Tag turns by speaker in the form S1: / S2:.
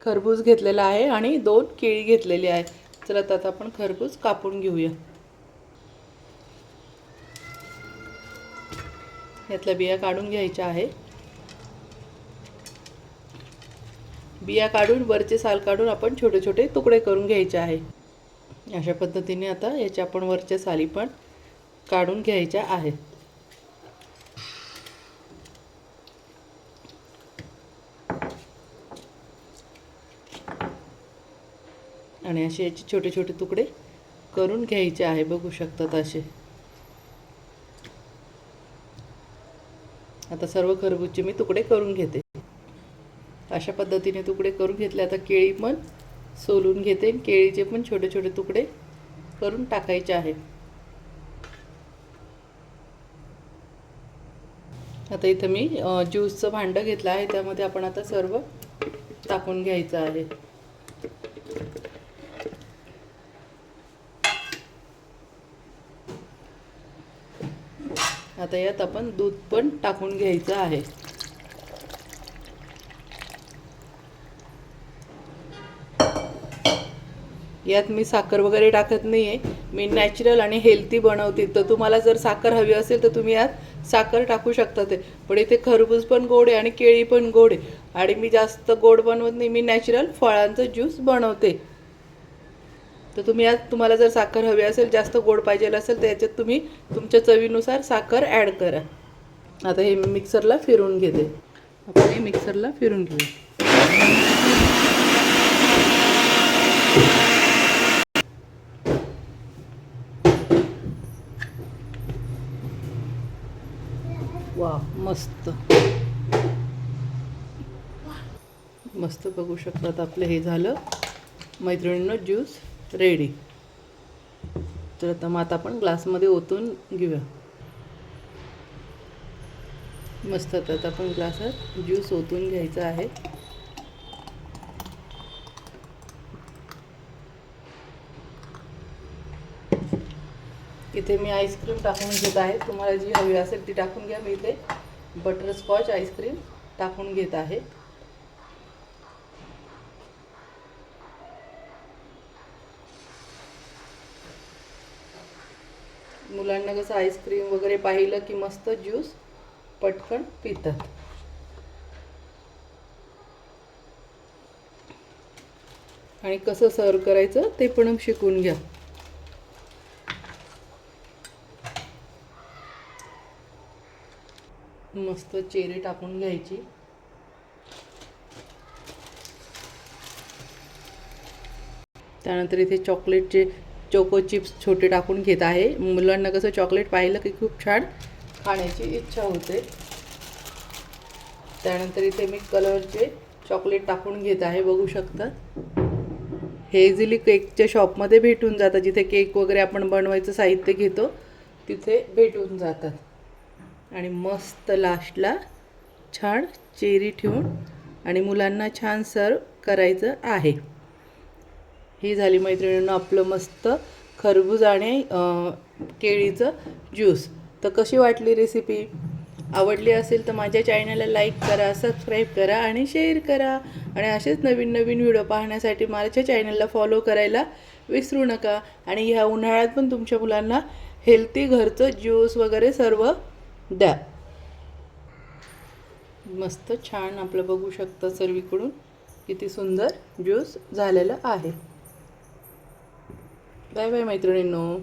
S1: खरबूज घेतलेला आहे आणि 2 केळी घेतलेली आहे. चला आता आपण खरबूज कापून घेऊया. यातल्या बिया काढून घ्यायच्या आहे. बिया काढून वरचे साल काढून आपण छोटे छोटे तुकडे करून घ्यायचे आहे. अशा पद्धतीने आता याच्या आपण वरच्या साली पण काढून घ्यायच्या आहेत. आणि असे याचे छोटे छोटे तुकडे करून घ्यायचे आहे. बघू शकतात असे. आता सर्व खरबूजचे मी तुकडे करून घेते. अशा पद्धतीने तुकडे करून घेतले. आता केळी पण सोलून घेते. केळीचे पण छोटे छोटे तुकडे करून टाकायचे आहे. आता इथं मी ज्यूसचं भांडं घेतलं आहे. त्यामध्ये आपण आता सर्व टाकून घ्यायचं आहे. आता यात आपण दूध पण टाकून घ्यायचं आहे. यात मी साखर वगैरे टाकत नाही आहे. मी नॅचरल आणि हेल्दी बनवते. तर तुम्हाला जर साखर हवी असेल तर तुम्ही यात साखर टाकू शकता. पण इथे खरबूज पण गोड आहे आणि केळी पण गोड आहे आणि मी जास्त गोड बनवत नाही. मी नॅचरल फळांचं ज्यूस बनवते. तर तुम्ही यात तुम्हाला जर साखर हवी असेल, जास्त गोड पाहिजे असेल तर याच्यात तुम्ही तुमच्या चवीनुसार साखर ॲड करा. आता हे मिक्सरला फिरवून घेते. आपण हे मिक्सरला फिरवून घेऊ. वा, मस्त मस्त. बघू शकतात आपलं हे झालं मैत्रिणींनो ज्यूस रेडी. तर आता मग आता आपण ग्लासमध्ये ओतून घेऊया. मस्त. आता आपण ग्लासात ज्यूस ओतून घ्यायचा आहे. इथे मी आईस्क्रीम टाकून घेत आहे. तुम्हाला जी हवी असेल ती टाकून घ्या. मी इथे बटरस्कॉच आईस्क्रीम टाकून घेत आहे. मुलांना कसं आईस्क्रीम वगैरे पाहिलं की मस्त ज्यूस पटकन पितात. आणि कसं सर्व करायचं ते पण शिकून घ्या. मस्त चेरी टाकून घ्यायची. त्यानंतर इथे चॉकलेटचे चोको चिप्स छोटे टाकून घेत आहे. मुलांना कसं चॉकलेट पाहिलं की खूप छान खाण्याची इच्छा होते. त्यानंतर इथे मी कलरचे चॉकलेट टाकून घेत आहे. बघू शकता हे इझिली केकच्या शॉपमध्ये भेटून जातात. जिथे केक वगैरे आपण बनवायचं साहित्य घेतो तिथे भेटून जातात. आणि मस्त लास्टला छान चेरी ठेवून आणि मुलांना छान सर्व करायचं आहे. ही झाली मैत्रिणींनो आपलं मस्त खरबूज आणि केळीचं ज्यूस. तर कशी वाटली रेसिपी? आवडली असेल तर माझ्या चॅनलला लाईक करा, सबस्क्राईब करा आणि शेअर करा. आणि असेच नवीन नवीन व्हिडिओ पाहण्यासाठी माझ्या चॅनलला फॉलो करायला विसरू नका. आणि ह्या उन्हाळ्यात पण तुमच्या मुलांना हेल्दी घरचं ज्यूस वगैरे सर्व द्या. मस्त छान आपलं बघू शकता सर्वीकडून किती सुंदर ज्यूस झालेलं आहे. बाय बाय मैत्रिणींनो.